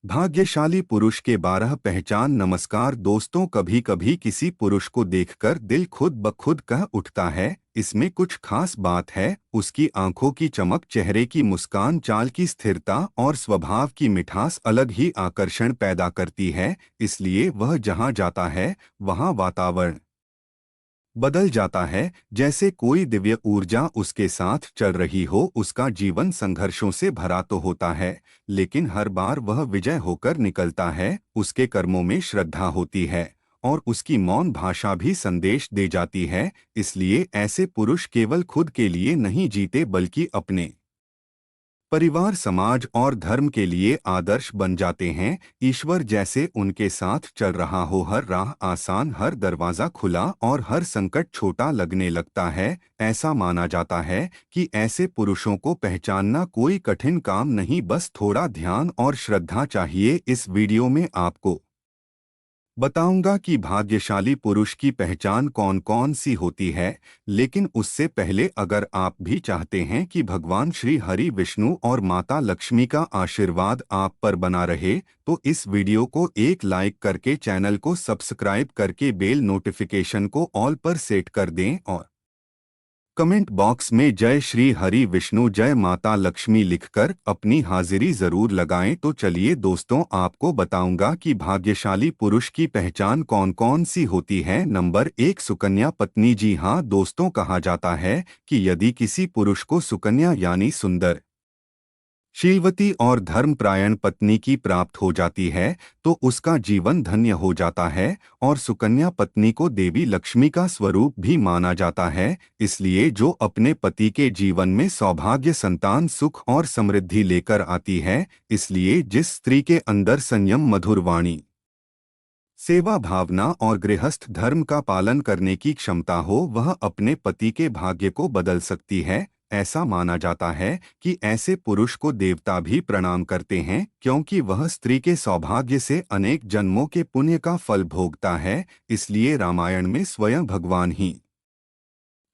भाग्यशाली पुरुष के 12 पहचान। नमस्कार दोस्तों, कभी कभी किसी पुरुष को देखकर दिल खुद ब खुद कह उठता है, इसमें कुछ खास बात है। उसकी आंखों की चमक, चेहरे की मुस्कान, चाल की स्थिरता और स्वभाव की मिठास अलग ही आकर्षण पैदा करती है। इसलिए वह जहां जाता है वहां वातावरण बदल जाता है, जैसे कोई दिव्य ऊर्जा उसके साथ चल रही हो। उसका जीवन संघर्षों से भरा तो होता है, लेकिन हर बार वह विजय होकर निकलता है। उसके कर्मों में श्रद्धा होती है और उसकी मौन भाषा भी संदेश दे जाती है। इसलिए ऐसे पुरुष केवल खुद के लिए नहीं जीते, बल्कि अपने परिवार, समाज और धर्म के लिए आदर्श बन जाते हैं। ईश्वर जैसे उनके साथ चल रहा हो, हर राह आसान, हर दरवाजा खुला और हर संकट छोटा लगने लगता है। ऐसा माना जाता है कि ऐसे पुरुषों को पहचानना कोई कठिन काम नहीं, बस थोड़ा ध्यान और श्रद्धा चाहिए। इस वीडियो में आपको बताऊंगा कि भाग्यशाली पुरुष की पहचान कौन कौन सी होती है। लेकिन उससे पहले, अगर आप भी चाहते हैं कि भगवान श्री हरि विष्णु और माता लक्ष्मी का आशीर्वाद आप पर बना रहे, तो इस वीडियो को एक लाइक करके, चैनल को सब्सक्राइब करके बेल नोटिफिकेशन को ऑल पर सेट कर दें और कमेंट बॉक्स में जय श्री हरि विष्णु, जय माता लक्ष्मी लिखकर अपनी हाजिरी जरूर लगाएं। तो चलिए दोस्तों, आपको बताऊंगा कि भाग्यशाली पुरुष की पहचान कौन कौन सी होती है। नंबर 1, सुकन्या पत्नी। जी हाँ दोस्तों, कहा जाता है कि यदि किसी पुरुष को सुकन्या यानी सुंदर, शीलवती और धर्मपरायण पत्नी की प्राप्त हो जाती है, तो उसका जीवन धन्य हो जाता है। और सुकन्या पत्नी को देवी लक्ष्मी का स्वरूप भी माना जाता है। इसलिए जो अपने पति के जीवन में सौभाग्य, संतान, सुख और समृद्धि लेकर आती है। इसलिए जिस स्त्री के अंदर संयम, मधुर वाणी, सेवा भावना और गृहस्थ धर्म का पालन करने की क्षमता हो, वह अपने पति के भाग्य को बदल सकती है। ऐसा माना जाता है कि ऐसे पुरुष को देवता भी प्रणाम करते हैं, क्योंकि वह स्त्री के सौभाग्य से अनेक जन्मों के पुण्य का फल भोगता है। इसलिए रामायण में स्वयं भगवान ही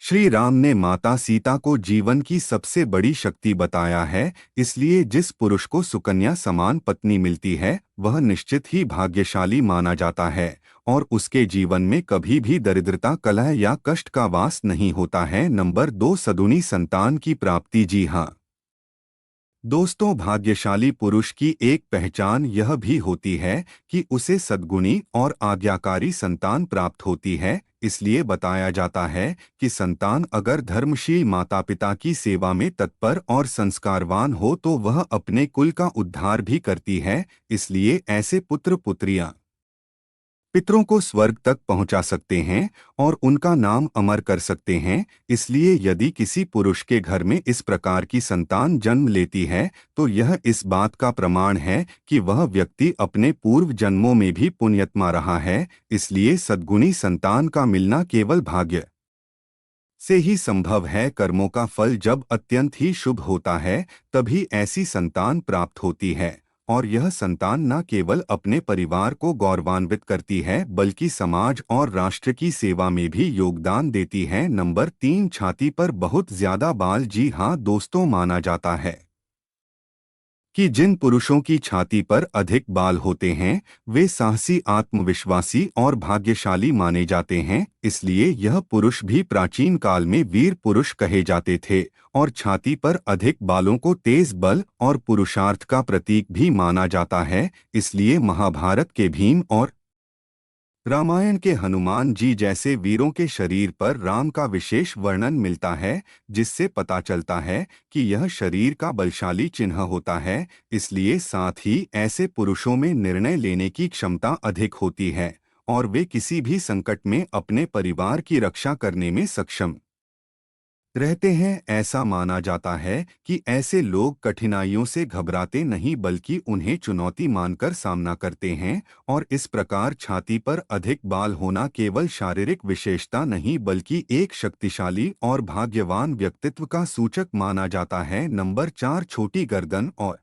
श्री राम ने माता सीता को जीवन की सबसे बड़ी शक्ति बताया है। इसलिए जिस पुरुष को सुकन्या समान पत्नी मिलती है, वह निश्चित ही भाग्यशाली माना जाता है और उसके जीवन में कभी भी दरिद्रता, कलह या कष्ट का वास नहीं होता है। नंबर 2, सद्गुणी संतान की प्राप्ति। जी हाँ दोस्तों, भाग्यशाली पुरुष की एक पहचान यह भी होती है कि उसे सद्गुणी और आज्ञाकारी संतान प्राप्त होती है। इसलिए बताया जाता है कि संतान अगर धर्मशील, माता पिता की सेवा में तत्पर और संस्कारवान हो, तो वह अपने कुल का उद्धार भी करती है। इसलिए ऐसे पुत्र पुत्रियां पितरों को स्वर्ग तक पहुंचा सकते हैं और उनका नाम अमर कर सकते हैं। इसलिए यदि किसी पुरुष के घर में इस प्रकार की संतान जन्म लेती है, तो यह इस बात का प्रमाण है कि वह व्यक्ति अपने पूर्व जन्मों में भी पुण्यात्मा रहा है। इसलिए सद्गुणी संतान का मिलना केवल भाग्य से ही संभव है। कर्मों का फल जब अत्यंत ही शुभ होता है, तभी ऐसी संतान प्राप्त होती है। और यह संतान न केवल अपने परिवार को गौरवान्वित करती है, बल्कि समाज और राष्ट्र की सेवा में भी योगदान देती है। नंबर 3, छाती पर बहुत ज्यादा बाल। जी हाँ दोस्तों, माना जाता है कि जिन पुरुषों की छाती पर अधिक बाल होते हैं, वे साहसी, आत्मविश्वासी और भाग्यशाली माने जाते हैं। इसलिए यह पुरुष भी प्राचीन काल में वीर पुरुष कहे जाते थे और छाती पर अधिक बालों को तेज बल और पुरुषार्थ का प्रतीक भी माना जाता है। इसलिए महाभारत के भीम और रामायण के हनुमान जी जैसे वीरों के शरीर पर राम का विशेष वर्णन मिलता है, जिससे पता चलता है कि यह शरीर का बलशाली चिन्ह होता है। इसलिए साथ ही ऐसे पुरुषों में निर्णय लेने की क्षमता अधिक होती है और वे किसी भी संकट में अपने परिवार की रक्षा करने में सक्षम रहते हैं। ऐसा माना जाता है कि ऐसे लोग कठिनाइयों से घबराते नहीं, बल्कि उन्हें चुनौती मानकर सामना करते हैं। और इस प्रकार छाती पर अधिक बाल होना केवल शारीरिक विशेषता नहीं, बल्कि एक शक्तिशाली और भाग्यवान व्यक्तित्व का सूचक माना जाता है। नंबर 4, छोटी गर्दन और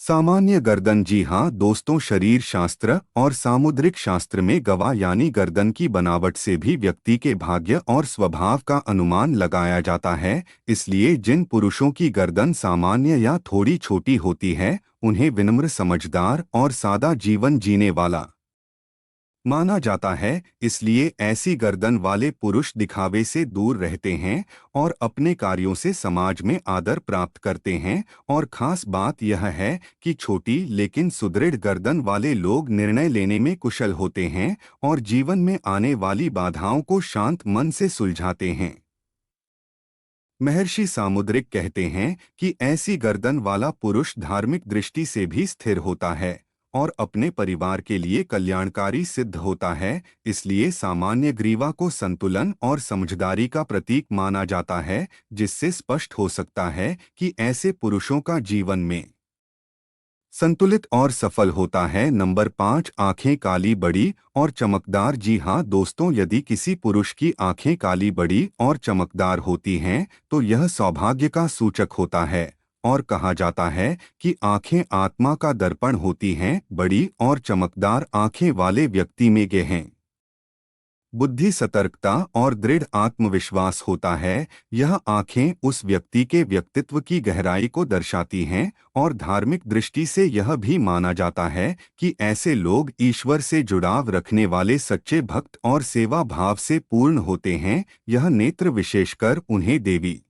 सामान्य गर्दन। जी हाँ दोस्तों, शरीर शास्त्र और सामुद्रिक शास्त्र में गवा यानी गर्दन की बनावट से भी व्यक्ति के भाग्य और स्वभाव का अनुमान लगाया जाता है। इसलिए जिन पुरुषों की गर्दन सामान्य या थोड़ी छोटी होती है, उन्हें विनम्र, समझदार और सादा जीवन जीने वाला माना जाता है। इसलिए ऐसी गर्दन वाले पुरुष दिखावे से दूर रहते हैं और अपने कार्यों से समाज में आदर प्राप्त करते हैं। और खास बात यह है कि छोटी लेकिन सुदृढ़ गर्दन वाले लोग निर्णय लेने में कुशल होते हैं और जीवन में आने वाली बाधाओं को शांत मन से सुलझाते हैं। महर्षि सामुद्रिक कहते हैं कि ऐसी गर्दन वाला पुरुष धार्मिक दृष्टि से भी स्थिर होता है और अपने परिवार के लिए कल्याणकारी सिद्ध होता है। इसलिए सामान्य ग्रीवा को संतुलन और समझदारी का प्रतीक माना जाता है, जिससे स्पष्ट हो सकता है कि ऐसे पुरुषों का जीवन में संतुलित और सफल होता है। नंबर 5, आंखें काली, बड़ी और चमकदार। जी हाँ दोस्तों, यदि किसी पुरुष की आंखें काली, बड़ी और चमकदार होती हैं तो यह सौभाग्य का सूचक होता है। और कहा जाता है कि आंखें आत्मा का दर्पण होती हैं। बड़ी और चमकदार आंखें वाले व्यक्ति में गहन बुद्धि, सतर्कता और दृढ़ आत्मविश्वास होता है। यह आंखें उस व्यक्ति के व्यक्तित्व की गहराई को दर्शाती हैं और धार्मिक दृष्टि से यह भी माना जाता है कि ऐसे लोग ईश्वर से जुड़ाव रखने वाले सच्चे भक्त और सेवा भाव से पूर्ण होते हैं। यह नेत्र विशेषकर उन्हें देवी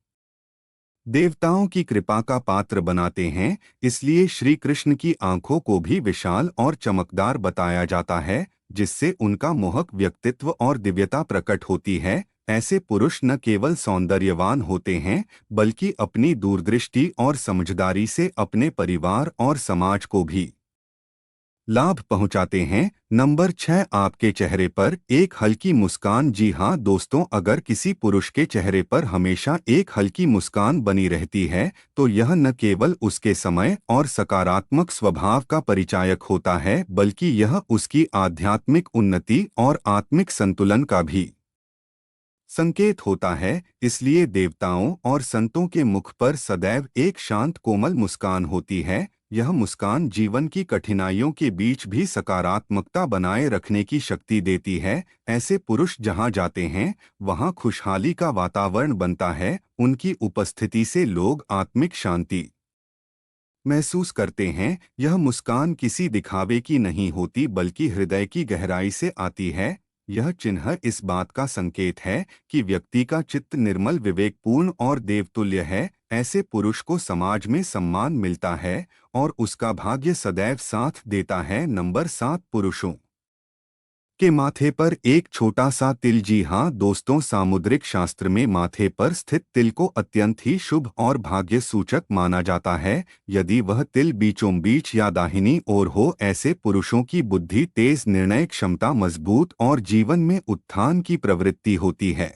देवताओं की कृपा का पात्र बनाते हैं। इसलिए श्री कृष्ण की आंखों को भी विशाल और चमकदार बताया जाता है, जिससे उनका मोहक व्यक्तित्व और दिव्यता प्रकट होती है। ऐसे पुरुष न केवल सौंदर्यवान होते हैं, बल्कि अपनी दूरदृष्टि और समझदारी से अपने परिवार और समाज को भी लाभ पहुंचाते हैं। नंबर 6, आपके चेहरे पर एक हल्की मुस्कान। जी हाँ दोस्तों, अगर किसी पुरुष के चेहरे पर हमेशा एक हल्की मुस्कान बनी रहती है तो यह न केवल उसके समय और सकारात्मक स्वभाव का परिचायक होता है, बल्कि यह उसकी आध्यात्मिक उन्नति और आत्मिक संतुलन का भी संकेत होता है। इसलिए देवताओं और संतों के मुख पर सदैव एक शांत कोमल मुस्कान होती है। यह मुस्कान जीवन की कठिनाइयों के बीच भी सकारात्मकता बनाए रखने की शक्ति देती है। ऐसे पुरुष जहां जाते हैं वहां खुशहाली का वातावरण बनता है। उनकी उपस्थिति से लोग आत्मिक शांति महसूस करते हैं। यह मुस्कान किसी दिखावे की नहीं होती, बल्कि हृदय की गहराई से आती है। यह चिन्ह इस बात का संकेत है कि व्यक्ति का चित्त निर्मल, विवेकपूर्ण और देवतुल्य है। ऐसे पुरुष को समाज में सम्मान मिलता है और उसका भाग्य सदैव साथ देता है। नंबर 7, पुरुषों के माथे पर एक छोटा सा तिल। जी हाँ दोस्तों, सामुद्रिक शास्त्र में माथे पर स्थित तिल को अत्यंत ही शुभ और भाग्य सूचक माना जाता है। यदि वह तिल बीचों बीच या दाहिनी ओर हो, ऐसे पुरुषों की बुद्धि तेज, निर्णय क्षमता मजबूत और जीवन में उत्थान की प्रवृत्ति होती है।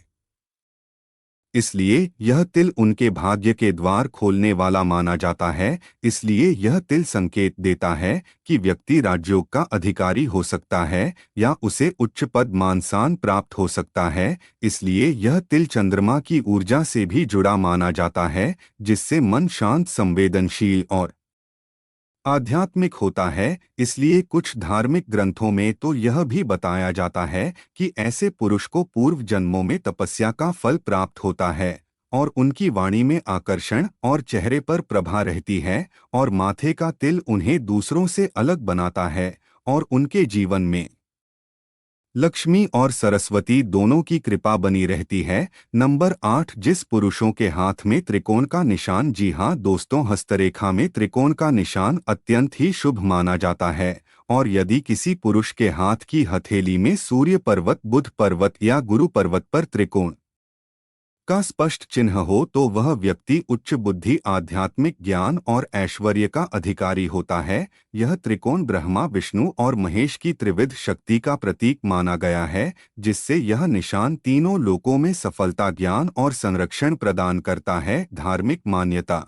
इसलिए यह तिल उनके भाग्य के द्वार खोलने वाला माना जाता है। इसलिए यह तिल संकेत देता है कि व्यक्ति राजयोग का अधिकारी हो सकता है या उसे उच्च पद, मान सम्मान प्राप्त हो सकता है। इसलिए यह तिल चंद्रमा की ऊर्जा से भी जुड़ा माना जाता है, जिससे मन शांत, संवेदनशील और आध्यात्मिक होता है। इसलिए कुछ धार्मिक ग्रंथों में तो यह भी बताया जाता है कि ऐसे पुरुष को पूर्व जन्मों में तपस्या का फल प्राप्त होता है और उनकी वाणी में आकर्षण और चेहरे पर प्रभा रहती है और माथे का तिल उन्हें दूसरों से अलग बनाता है और उनके जीवन में लक्ष्मी और सरस्वती दोनों की कृपा बनी रहती है। नंबर 8, जिस पुरुषों के हाथ में त्रिकोण का निशान। जी हाँ दोस्तों, हस्तरेखा में त्रिकोण का निशान अत्यंत ही शुभ माना जाता है। और यदि किसी पुरुष के हाथ की हथेली में सूर्य पर्वत, बुध पर्वत या गुरु पर्वत पर त्रिकोण का स्पष्ट चिन्ह हो तो वह व्यक्ति उच्च बुद्धि, आध्यात्मिक ज्ञान और ऐश्वर्य का अधिकारी होता है। यह त्रिकोण ब्रह्मा, विष्णु और महेश की त्रिविध शक्ति का प्रतीक माना गया है, जिससे यह निशान तीनों लोकों में सफलता, ज्ञान और संरक्षण प्रदान करता है। धार्मिक मान्यता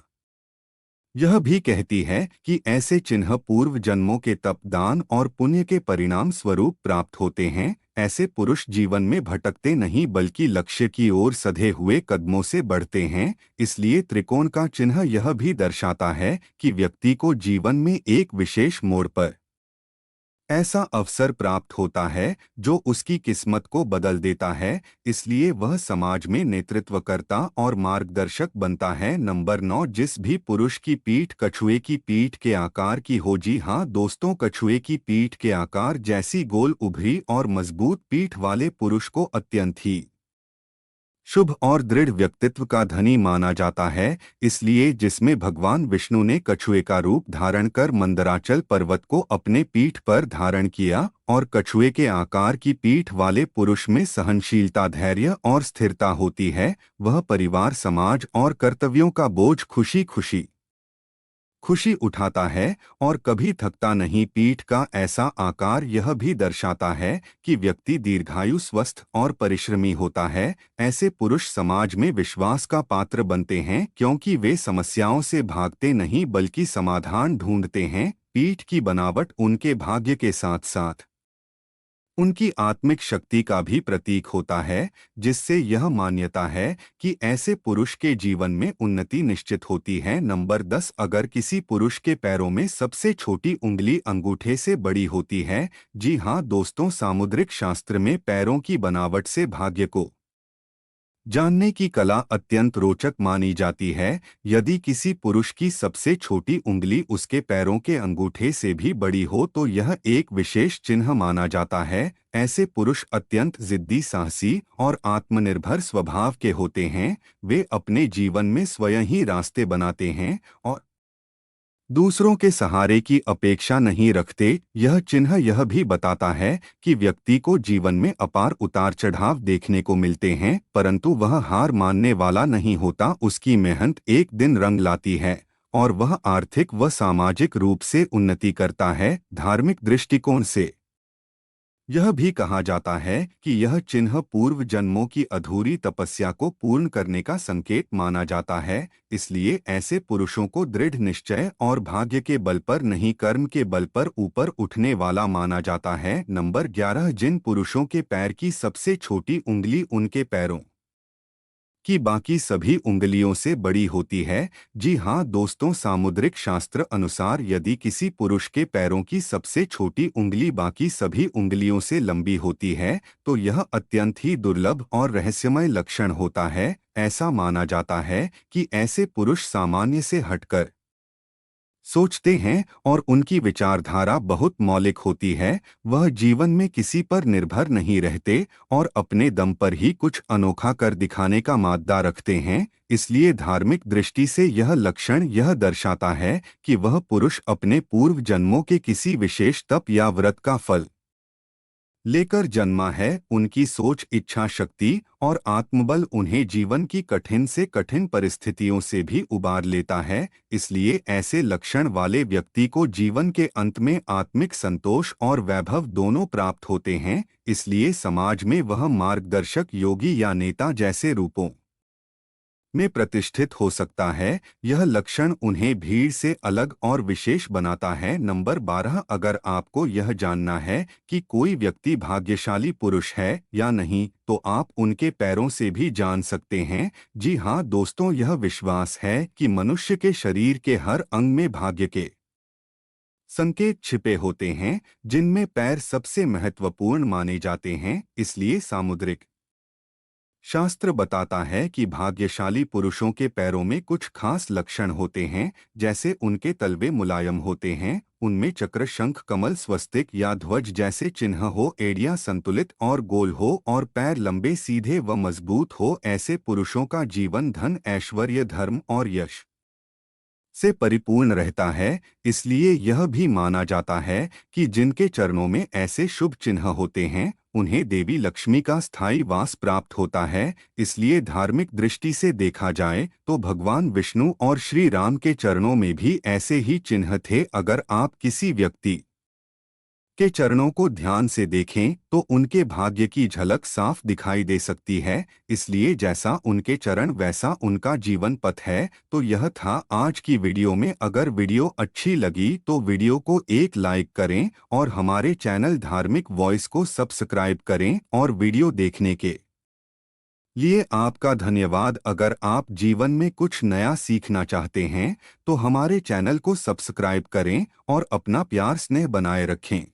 यह भी कहती है कि ऐसे चिन्ह पूर्व जन्मों के तप, दान और पुण्य के परिणाम स्वरूप प्राप्त होते हैं। ऐसे पुरुष जीवन में भटकते नहीं, बल्कि लक्ष्य की ओर सधे हुए कदमों से बढ़ते हैं। इसलिए त्रिकोण का चिन्ह यह भी दर्शाता है कि व्यक्ति को जीवन में एक विशेष मोड़ पर ऐसा अवसर प्राप्त होता है जो उसकी किस्मत को बदल देता है, इसलिए वह समाज में नेतृत्वकर्ता और मार्गदर्शक बनता है। नंबर 9, जिस भी पुरुष की पीठ कछुए की पीठ के आकार की हो। जी हाँ दोस्तों, कछुए की पीठ के आकार जैसी गोल, उभरी और मजबूत पीठ वाले पुरुष को अत्यंत ही शुभ और दृढ़ व्यक्तित्व का धनी माना जाता है। इसलिए जिसमें भगवान विष्णु ने कछुए का रूप धारण कर मंदराचल पर्वत को अपने पीठ पर धारण किया और कछुए के आकार की पीठ वाले पुरुष में सहनशीलता, धैर्य और स्थिरता होती है। वह परिवार, समाज और कर्तव्यों का बोझ खुशी उठाता है और कभी थकता नहीं। पीठ का ऐसा आकार यह भी दर्शाता है कि व्यक्ति दीर्घायु, स्वस्थ और परिश्रमी होता है। ऐसे पुरुष समाज में विश्वास का पात्र बनते हैं क्योंकि वे समस्याओं से भागते नहीं बल्कि समाधान ढूंढते हैं। पीठ की बनावट उनके भाग्य के साथ साथ उनकी आत्मिक शक्ति का भी प्रतीक होता है, जिससे यह मान्यता है कि ऐसे पुरुष के जीवन में उन्नति निश्चित होती है। नंबर 10, अगर किसी पुरुष के पैरों में सबसे छोटी उंगली अंगूठे से बड़ी होती है। जी हाँ दोस्तों, सामुद्रिक शास्त्र में पैरों की बनावट से भाग्य को जानने की कला अत्यंत रोचक मानी जाती है। यदि किसी पुरुष की सबसे छोटी उंगली उसके पैरों के अंगूठे से भी बड़ी हो तो यह एक विशेष चिन्ह माना जाता है। ऐसे पुरुष अत्यंत जिद्दी, साहसी और आत्मनिर्भर स्वभाव के होते हैं। वे अपने जीवन में स्वयं ही रास्ते बनाते हैं और दूसरों के सहारे की अपेक्षा नहीं रखते। यह चिन्ह यह भी बताता है कि व्यक्ति को जीवन में अपार उतार चढ़ाव देखने को मिलते हैं, परंतु वह हार मानने वाला नहीं होता। उसकी मेहनत एक दिन रंग लाती है और वह आर्थिक व सामाजिक रूप से उन्नति करता है। धार्मिक दृष्टिकोण से यह भी कहा जाता है कि यह चिन्ह पूर्व जन्मों की अधूरी तपस्या को पूर्ण करने का संकेत माना जाता है। इसलिए ऐसे पुरुषों को दृढ़ निश्चय और भाग्य के बल पर नहीं, कर्म के बल पर ऊपर उठने वाला माना जाता है। नंबर 11, जिन पुरुषों के पैर की सबसे छोटी उंगली उनके पैरों कि बाकी सभी उंगलियों से बड़ी होती है। जी हाँ दोस्तों, सामुद्रिक शास्त्र अनुसार यदि किसी पुरुष के पैरों की सबसे छोटी उंगली बाकी सभी उंगलियों से लंबी होती है तो यह अत्यंत ही दुर्लभ और रहस्यमय लक्षण होता है। ऐसा माना जाता है कि ऐसे पुरुष सामान्य से हटकर सोचते हैं और उनकी विचारधारा बहुत मौलिक होती है। वह जीवन में किसी पर निर्भर नहीं रहते और अपने दम पर ही कुछ अनोखा कर दिखाने का माद्दा रखते हैं। इसलिए धार्मिक दृष्टि से यह लक्षण यह दर्शाता है कि वह पुरुष अपने पूर्व जन्मों के किसी विशेष तप या व्रत का फल लेकर जन्मा है। उनकी सोच, इच्छा शक्ति और आत्मबल उन्हें जीवन की कठिन से कठिन परिस्थितियों से भी उबार लेता है। इसलिए ऐसे लक्षण वाले व्यक्ति को जीवन के अंत में आत्मिक संतोष और वैभव दोनों प्राप्त होते हैं। इसलिए समाज में वह मार्गदर्शक, योगी या नेता जैसे रूपों में प्रतिष्ठित हो सकता है। यह लक्षण उन्हें भीड़ से अलग और विशेष बनाता है। नंबर 12, अगर आपको यह जानना है कि कोई व्यक्ति भाग्यशाली पुरुष है या नहीं तो आप उनके पैरों से भी जान सकते हैं। जी हाँ दोस्तों, यह विश्वास है कि मनुष्य के शरीर के हर अंग में भाग्य के संकेत छिपे होते हैं, जिनमें पैर सबसे महत्वपूर्ण माने जाते हैं। इसलिए सामुद्रिक शास्त्र बताता है कि भाग्यशाली पुरुषों के पैरों में कुछ खास लक्षण होते हैं, जैसे उनके तलवे मुलायम होते हैं, उनमें चक्र, शंख, कमल, स्वस्तिक या ध्वज जैसे चिन्ह हो, एड़ियां संतुलित और गोल हो और पैर लंबे, सीधे व मजबूत हो। ऐसे पुरुषों का जीवन धन, ऐश्वर्य, धर्म और यश से परिपूर्ण रहता है। इसलिए यह भी माना जाता है कि जिनके चरणों में ऐसे शुभ चिन्ह होते हैं उन्हें देवी लक्ष्मी का स्थायी वास प्राप्त होता है। इसलिए धार्मिक दृष्टि से देखा जाए तो भगवान विष्णु और श्री राम के चरणों में भी ऐसे ही चिन्ह थे। अगर आप किसी व्यक्ति के चरणों को ध्यान से देखें तो उनके भाग्य की झलक साफ दिखाई दे सकती है। इसलिए जैसा उनके चरण वैसा उनका जीवन पथ है। तो यह था आज की वीडियो में। अगर वीडियो अच्छी लगी तो वीडियो को एक लाइक करें और हमारे चैनल धार्मिक वॉइस को सब्सक्राइब करें। और वीडियो देखने के लिए आपका धन्यवाद। अगर आप जीवन में कुछ नया सीखना चाहते हैं तो हमारे चैनल को सब्सक्राइब करें और अपना प्यार स्नेह बनाए रखें।